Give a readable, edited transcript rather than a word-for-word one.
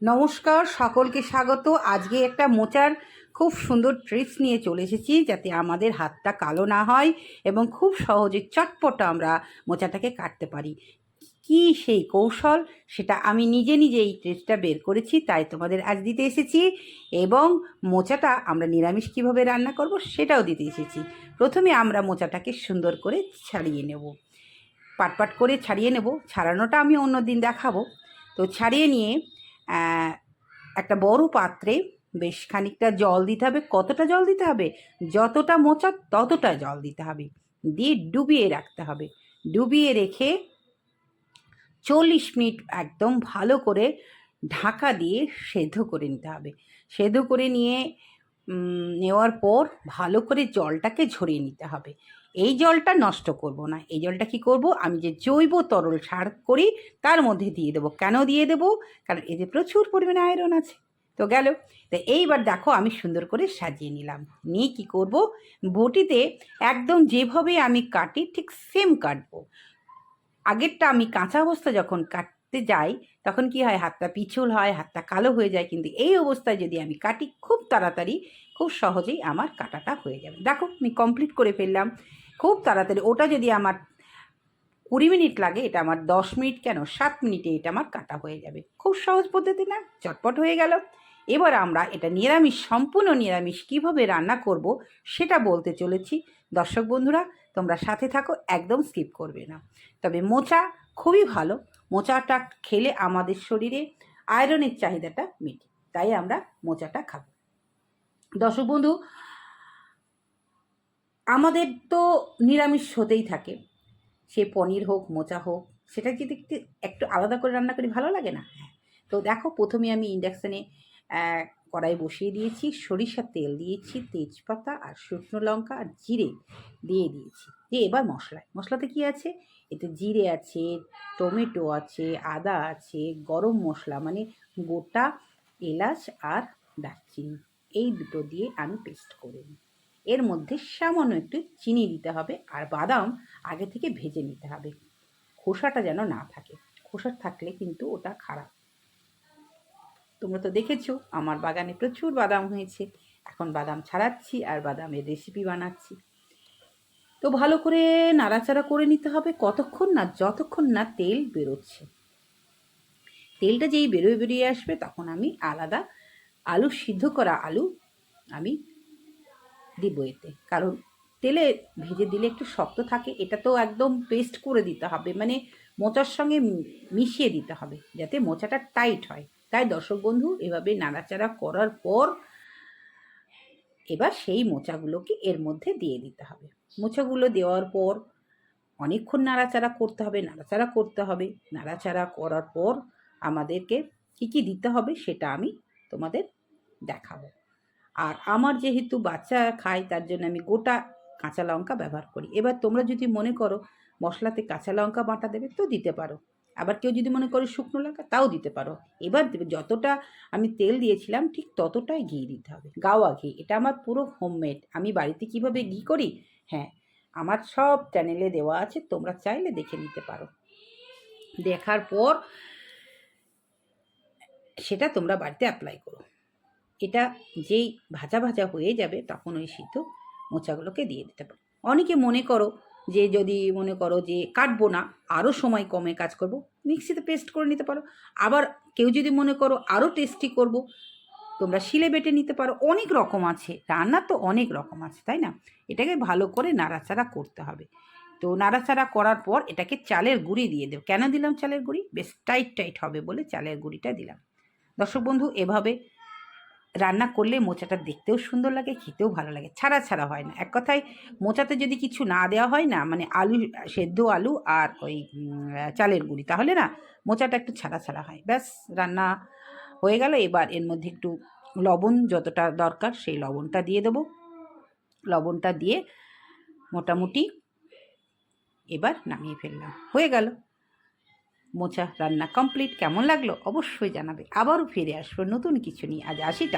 নমস্কার, সকলকে স্বাগত। আজকে একটা মোচার খুব সুন্দর ট্রিক্স নিয়ে চলে এসেছি, যাতে আমাদের হাতটা কালো না হয় এবং খুব সহজে চটপটা আমরা মোচাটাকে কাটতে পারি। কি সেই কৌশল, সেটা আমি নিজে এই ট্রিক্সটা বের করেছি, তাই তোমাদের আজ দিতে এসেছি। এবং মোচাটা আমরা নিরামিষ কীভাবে রান্না করব সেটাও দিতে এসেছি। প্রথমে আমরা মোচাটাকে সুন্দর করে ছাড়িয়ে নেব, পাট করে ছাড়িয়ে নেব। ছাড়ানোটা আমি অন্য দিন দেখাবো। তো ছাড়িয়ে নিয়ে একটা বড় পাত্রে বেশ খানিকটা জল দিতে হবে। কতটা জল দিতে হবে? যতটা মোচা ততটা জল দিতে হবে, দিয়ে ডুবিয়ে রাখতে হবে। ডুবিয়ে রেখে 40 মিনিট একদম ভালো করে ঢাকা দিয়ে সেদ্ধ করে নিতে হবে। সেদ্ধ করে নেওয়ার পর ভালো করে জলটাকে ঝরিয়ে নিতে হবে। এই জলটা নষ্ট করব না। এই জলটা কি করব, আমি যে জৈব তরল সার করি তার মধ্যে দিয়ে দেবো। কেন দিয়ে দেবো? কারণ এতে প্রচুর পরিমাণে আয়রন আছে। তো গেল। তো এইবার দেখো, আমি সুন্দর করে সাজিয়ে নিলাম। নিয়ে কী করব, বটিতে একদম যেভাবে আমি কাটি ঠিক সেম কাটবো। আগেরটা আমি কাঁচা অবস্থা যখন কাটতে যাই তখন কি হয়, হাতটা পিছল হয়, হাতটা কালো হয়ে যায়। কিন্তু এই অবস্থায় যদি আমি কাটি, খুব তাড়াতাড়ি খুব সহজেই আমার কাটাটা হয়ে যাবে। দেখো, আমি কমপ্লিট করে ফেললাম খুব তাড়াতাড়ি। ওটা যদি আমার 20 মিনিট লাগে, এটা আমার 10 মিনিট কেন 7 মিনিটে এটা আমার কাটা হয়ে যাবে। খুব সহজ পদ্ধতি না? চটপট হয়ে গেল। এবার আমরা এটা নিরামিষ, সম্পূর্ণ নিরামিষ কীভাবে রান্না করব সেটা বলতে চলেছি। দর্শক বন্ধুরা, তোমরা সাথে থাকো, একদম স্কিপ করবে না। তবে মোচা খুবই ভালো। মোচাটা খেলে আমাদের শরীরে আয়রনের চাহিদাটা মেটে, তাই আমরা মোচাটা খাবো। দর্শক বন্ধু, আমাদের তো নিরামিষ হতেই থাকে, সে পনির হোক, মোচা হোক, সেটা যদি একটু আলাদা করে রান্না করি ভালো লাগে না? হ্যাঁ। তো দেখো, প্রথমে আমি ইন্ডাকশানে কড়াই বসিয়ে দিয়েছি, সরিষার তেল দিয়েছি, তেজপাতা আর শুকনো লঙ্কা আর জিরে দিয়ে দিয়েছি। দিয়ে এবার মশলাতে কি আছে, এতে জিরে আছে, টমেটো আছে, আদা আছে, গরম মশলা মানে গোটা এলাচ আর দারচিনি, এই দুটো দিয়ে আমি পেস্ট করে নিই। এর মধ্যে সামান্য একটু চিনি দিতে হবে, আর বাদাম আগে থেকে ভেজে নিতে হবে। খোসাটা যেন না থাকে, খোসা থাকলে কিন্তু ওটা খারাপ। তোমরা তো দেখেছো, আমার বাগানে প্রচুর বাদাম হয়েছে। এখন বাদাম ছাড়াচ্ছি আর বাদামের রেসিপি বানাচ্ছি। তো ভালো করে নাড়াচাড়া করে নিতে হবে। কতক্ষণ না, যতক্ষণ না তেল বেরোচ্ছে। তেলটা যেই বেরিয়ে আসবে, তখন আমি আলাদা আলু, সিদ্ধ করা আলু আমি দিব এতে। কারণ তেলে ভেজে দিলে একটু শক্ত থাকে, এটা তো একদম পেস্ট করে দিতে হবে, মানে মোচার সঙ্গে মিশিয়ে দিতে হবে যাতে মোচাটা টাইট হয়। তাই দর্শক বন্ধু, এভাবে নাড়াচাড়া করার পর এবার সেই মোচাগুলোকে এর মধ্যে দিয়ে দিতে হবে। মোচাগুলো দেওয়ার পর অনেকক্ষণ নাড়াচাড়া করতে হবে। নাড়াচাড়া করার পর আমাদেরকে কী দিতে হবে সেটা আমি তোমাদের দেখাবো। আর আমার যেহেতু বাচ্চা খায়, তার জন্য আমি গোটা কাঁচা লঙ্কা ব্যবহার করি। এবার তোমরা যদি মনে করো মশলাতে কাঁচা লঙ্কা বাটা দেবে তো দিতে পারো, আবার কেউ যদি মনে করো শুকনো লঙ্কা, তাও দিতে পারো। এবার দেবে, যতটা আমি তেল দিয়েছিলাম ঠিক ততটাই ঘি দিতে হবে, গাওয়া ঘি। এটা আমার পুরো হোমমেড। আমি বাড়িতে কিভাবে ঘি করি, হ্যাঁ, আমার সব চ্যানেলে দেওয়া আছে, তোমরা চাইলে দেখে নিতে পারো। দেখার পর সেটা তোমরা বাড়িতে অ্যাপ্লাই করো। এটা যেই ভাজা হয়ে যাবে, তখন ওই সিদ্ধ মোচাগুলোকে দিয়ে দিতে পারো। অনেকে মনে করো যে, যদি মনে করো যে কাটবো না, আরও সময় কমে কাজ করব, মিক্সিতে পেস্ট করে নিতে পারো। আবার কেউ যদি মনে করো আরও টেস্টি করব, তোমরা শিলে বেটে নিতে পারো। অনেক রকম আছে, রান্নার তো অনেক রকম আছে, তাই না? এটাকে ভালো করে নাড়াচাড়া করতে হবে। তো নাড়াচাড়া করার পর এটাকে চালের গুঁড়ি দিয়ে দেব। কেন দিলাম চালের গুঁড়ি? বেশ টাইট হবে বলে চালের গুঁড়িটা দিলাম। দর্শক বন্ধু, এভাবে রান্না করলে মোচাটা দেখতেও সুন্দর লাগে, খেতেও ভালো লাগে, ছাড়া হয় না। এক কথায়, মোচাতে যদি কিছু না দেওয়া হয় না, মানে আলু, সেদ্ধ আলু আর ওই চালের গুঁড়ি, তাহলে না মোচাটা একটু ছাড়া হয়। ব্যাস, রান্না হয়ে গেল। এবার এর মধ্যে একটু লবণ, যতটা দরকার সেই লবণটা দিয়ে দেবো। লবণটা দিয়ে মোটামুটি এবার নামিয়ে ফেললাম, হয়ে গেল মোচা রান্না কমপ্লিট। কেমন লাগলো অবশ্যই জানাবে। আবারও ফিরে আসবো নতুন কিছু নিয়ে। আজ আসি।